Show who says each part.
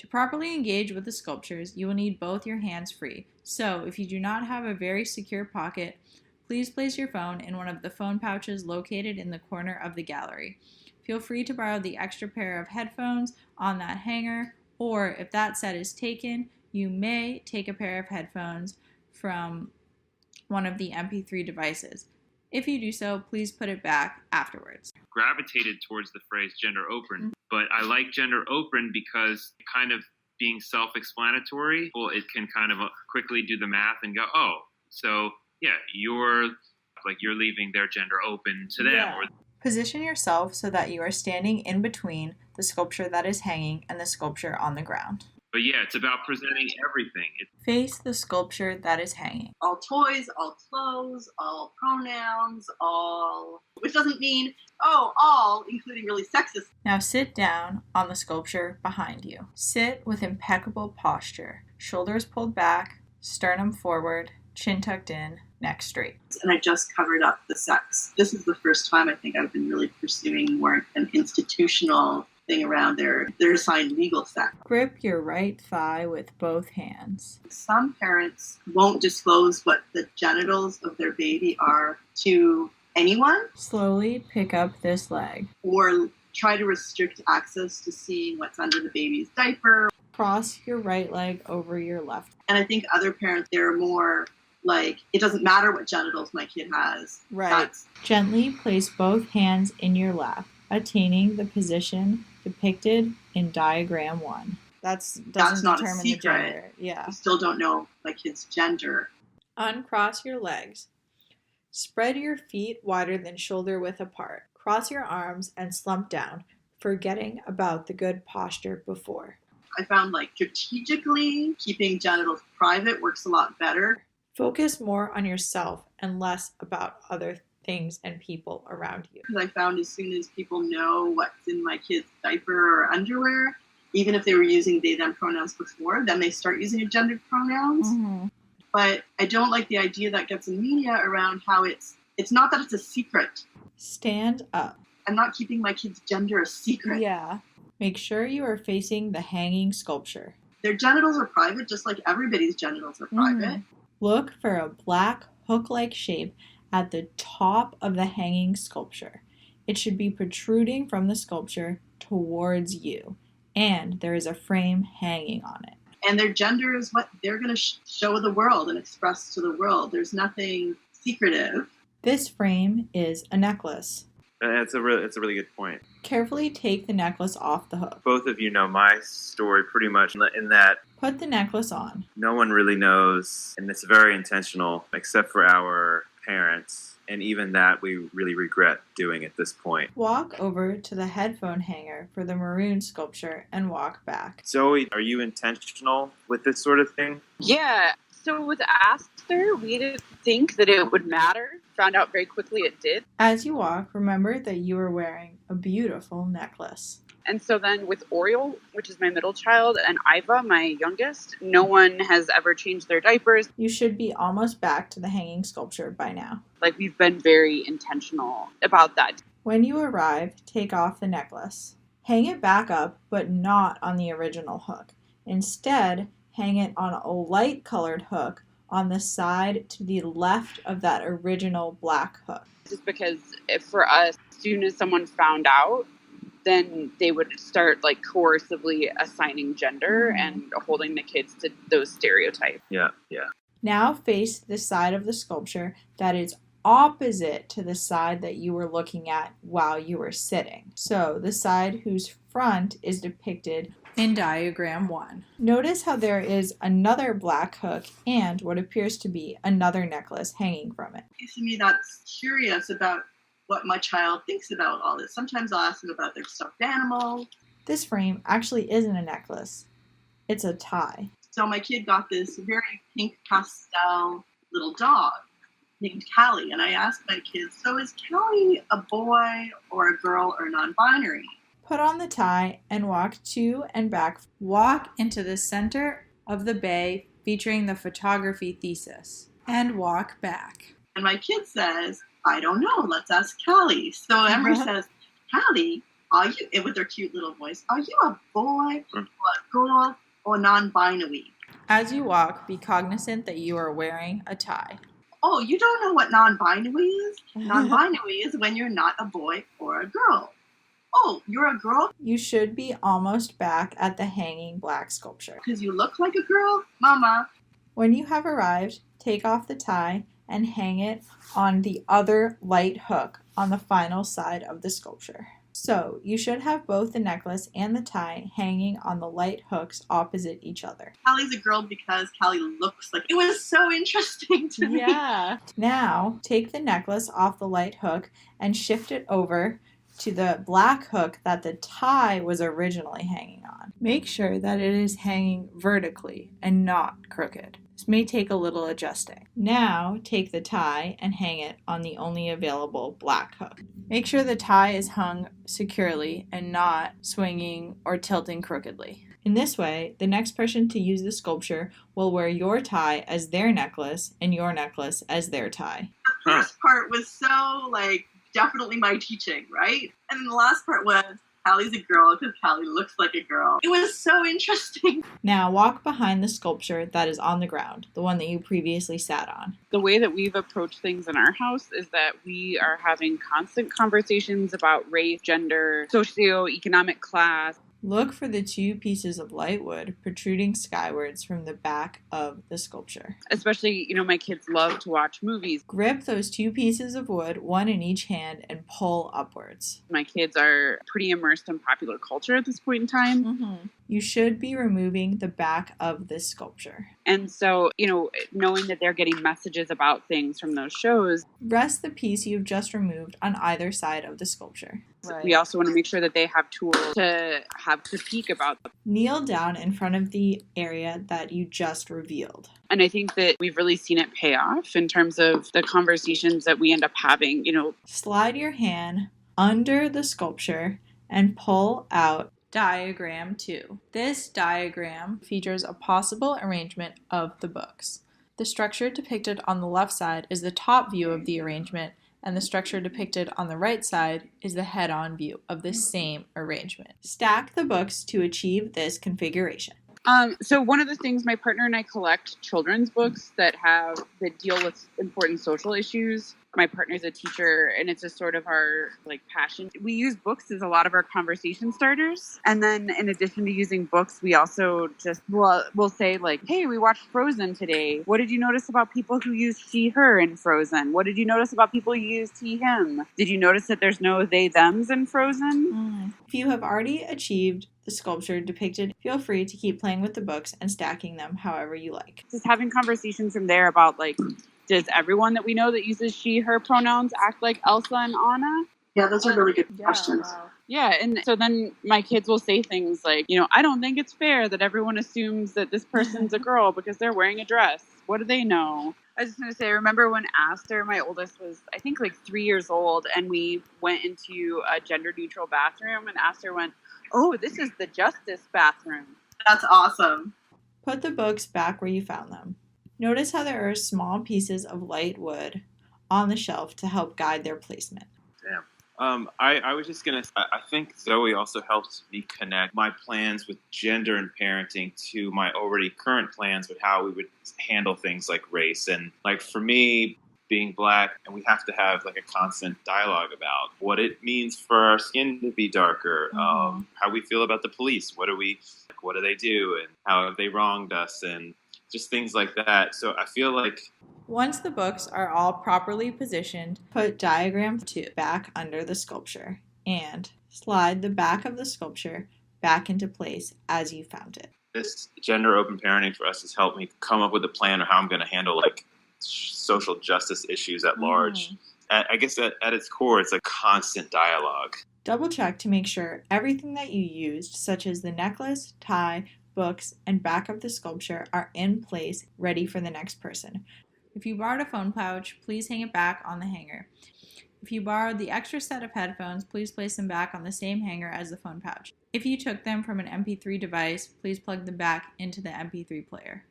Speaker 1: To properly engage with the sculptures, you will need both your hands free. So, if you do not have a very secure pocket, please place your phone in one of the phone pouches located in the corner of the gallery. Feel free to borrow the extra pair of headphones on that hanger, or if that set is taken, you may take a pair of headphones from one of the MP3 devices. If you do so, please put it back afterwards.
Speaker 2: Gravitated towards the phrase gender open, but I like gender open because kind of being self-explanatory, well, it can kind of quickly do the math and go, oh, so yeah, you're leaving their gender open to them.
Speaker 1: Yeah. Position yourself so that you are standing in between the sculpture that is hanging and the sculpture on the ground.
Speaker 2: But yeah, it's about presenting everything.
Speaker 1: Face the sculpture that is hanging.
Speaker 3: All toys, all clothes, all pronouns, all, which doesn't mean, oh, all, including really sexist.
Speaker 1: Now sit down on the sculpture behind you. Sit with impeccable posture. Shoulders pulled back, sternum forward, chin tucked in, neck straight.
Speaker 3: And I just covered up the sex. This is the first time I think I've been really pursuing more an institutional thing around their assigned legal sex.
Speaker 1: Grip your right thigh with both hands.
Speaker 3: Some parents won't disclose what the genitals of their baby are to anyone.
Speaker 1: Slowly pick up this leg.
Speaker 3: Or try to restrict access to seeing what's under the baby's diaper.
Speaker 1: Cross your right leg over your left.
Speaker 3: And I think other parents, they're more like, it doesn't matter what genitals my kid has.
Speaker 1: Right. Gently place both hands in your lap, attaining the position depicted in diagram 1. That's not determine a secret. The gender. Yeah.
Speaker 3: I still don't know my kid's gender.
Speaker 1: Uncross your legs. Spread your feet wider than shoulder width apart. Cross your arms and slump down, forgetting about the good posture before.
Speaker 3: I found strategically keeping genitals private works a lot better.
Speaker 1: Focus more on yourself and less about other things and people around you.
Speaker 3: Because I found as soon as people know what's in my kid's diaper or underwear, even if they were using they, them pronouns before, then they start using gendered pronouns.
Speaker 1: Mm-hmm.
Speaker 3: But I don't like the idea that gets in media around how it's not that it's a secret.
Speaker 1: Stand up.
Speaker 3: I'm not keeping my kid's gender a secret.
Speaker 1: Yeah. Make sure you are facing the hanging sculpture.
Speaker 3: Their genitals are private, just like everybody's genitals are private.
Speaker 1: Look for a black hook-like shape at the top of the hanging sculpture. It should be protruding from the sculpture towards you, and there is a frame hanging on it.
Speaker 3: And their gender is what they're going to show the world and express to the world. There's nothing secretive.
Speaker 1: This frame is a necklace.
Speaker 4: It's a really good point.
Speaker 1: Carefully take the necklace off the hook.
Speaker 4: Both of you know my story pretty much in that
Speaker 1: put the necklace on.
Speaker 4: No one really knows, and it's very intentional, except for our parents. And even that we really regret doing at this point.
Speaker 1: Walk over to the headphone hanger for the maroon sculpture and walk back.
Speaker 4: Zoe, are you intentional with this sort of thing?
Speaker 5: Yeah. So with Aster, we didn't think that it would matter. Found out very quickly it did.
Speaker 1: As you walk, remember that you are wearing a beautiful necklace.
Speaker 5: And so then with Oriole, which is my middle child, and Iva, my youngest, no one has ever changed their diapers.
Speaker 1: You should be almost back to the hanging sculpture by now.
Speaker 5: We've been very intentional about that.
Speaker 1: When you arrive, take off the necklace. Hang it back up, but not on the original hook. Instead, hang it on a light-colored hook on the side to the left of that original black hook.
Speaker 5: Just because for us, as soon as someone found out, then they would start coercively assigning gender and holding the kids to those stereotypes.
Speaker 4: Yeah.
Speaker 1: Now face the side of the sculpture that is opposite to the side that you were looking at while you were sitting. So the side whose front is depicted in diagram 1. Notice how there is another black hook and what appears to be another necklace hanging from it.
Speaker 3: To me, that's curious about what my child thinks about all this. Sometimes I'll ask them about their stuffed animal.
Speaker 1: This frame actually isn't a necklace. It's a tie.
Speaker 3: So my kid got this very pink pastel little dog named Callie. And I asked my kids, so is Callie a boy or a girl or non-binary?
Speaker 1: Put on the tie and walk to and back. Walk into the center of the bay featuring the photography thesis and walk back.
Speaker 3: And my kid says, I don't know, let's ask Callie. So Emery says, Callie, Are you, and with their cute little voice, are you a boy or a girl or non-binary?
Speaker 1: As you walk, be cognizant that you are wearing a tie.
Speaker 3: Oh, you don't know what non-binary is? Non-binary is when you're not a boy or a girl. Oh, you're a girl
Speaker 1: You should be almost back at the hanging black sculpture.
Speaker 3: because you look like a girl? Mama,
Speaker 1: When you have arrived, take off the tie and hang it on the other light hook on the final side of the sculpture. So, you should have both the necklace and the tie hanging on the light hooks opposite each other.
Speaker 3: Callie's a girl because Callie looks like it. Was so interesting to me.
Speaker 1: Yeah. Now, take the necklace off the light hook and shift it over to the black hook that the tie was originally hanging on. Make sure that it is hanging vertically and not crooked. This may take a little adjusting. Now, take the tie and hang it on the only available black hook. Make sure the tie is hung securely and not swinging or tilting crookedly. In this way, the next person to use the sculpture will wear your tie as their necklace and your necklace as their tie.
Speaker 3: The first part was so, like, definitely my teaching, right? And then the last part was Callie's a girl because Callie looks like a girl. It was so interesting.
Speaker 1: Now walk behind the sculpture that is on the ground, the one that you previously sat on.
Speaker 5: The way that we've approached things in our house is that we are having constant conversations about race, gender, socioeconomic class.
Speaker 1: Look for the two pieces of light wood protruding skywards from the back of the sculpture.
Speaker 5: Especially, my kids love to watch movies.
Speaker 1: Grip those two pieces of wood, one in each hand, and pull upwards.
Speaker 5: My kids are pretty immersed in popular culture at this point in time.
Speaker 1: You should be removing the back of this sculpture.
Speaker 5: And so, knowing that they're getting messages about things from those shows.
Speaker 1: Rest the piece you've just removed on either side of the sculpture.
Speaker 5: Right. We also want to make sure that they have tools to have critique about them.
Speaker 1: Kneel down in front of the area that you just revealed.
Speaker 5: And I think that we've really seen it pay off in terms of the conversations that we end up having,
Speaker 1: Slide your hand under the sculpture and pull out Diagram 2. This diagram features a possible arrangement of the books. The structure depicted on the left side is the top view of the arrangement, and the structure depicted on the right side is the head-on view of the same arrangement. Stack the books to achieve this configuration.
Speaker 5: So one of the things, my partner and I collect children's books that deal with important social issues. My partner's a teacher, and it's just sort of our passion. We use books as a lot of our conversation starters. And then in addition to using books, we also we'll say hey, we watched Frozen today. What did you notice about people who use she, her in Frozen? What did you notice about people who use he, him? Did you notice that there's no they, thems in Frozen?
Speaker 1: If you have already achieved the sculpture depicted, feel free to keep playing with the books and stacking them however you like.
Speaker 5: Just having conversations from there about does everyone that we know that uses she, her pronouns act like Elsa and Anna?
Speaker 3: Yeah, those are really good questions.
Speaker 1: Wow.
Speaker 5: Yeah, and so then my kids will say things like, I don't think it's fair that everyone assumes that this person's a girl because they're wearing a dress. What do they know? I was just going to say, I remember when Aster, my oldest, was, I think, 3 years old, and we went into a gender-neutral bathroom, and Aster went, "Oh, this is the justice bathroom."
Speaker 3: That's awesome.
Speaker 1: Put the books back where you found them. Notice how there are small pieces of light wood on the shelf to help guide their placement.
Speaker 4: Damn. I was just going to, I think Zoe also helps me connect my plans with gender and parenting to my already current plans with how we would handle things like race. And for me, being Black, and we have to have a constant dialogue about what it means for our skin to be darker, how we feel about the police, what do they do, and how have they wronged us, and just things like that. So I feel
Speaker 1: once the books are all properly positioned, put diagram 2 back under the sculpture and slide the back of the sculpture back into place as you found it.
Speaker 4: this gender open parenting for us has helped me come up with a plan of how I'm going to handle social justice issues at large. I guess at its core, it's a constant dialogue.
Speaker 1: Double check to make sure everything that you used, such as the necklace, tie, books, and back of the sculpture, are in place, ready for the next person. If you borrowed a phone pouch, please hang it back on the hanger. If you borrowed the extra set of headphones, please place them back on the same hanger as the phone pouch. If you took them from an MP3 device, please plug them back into the MP3 player.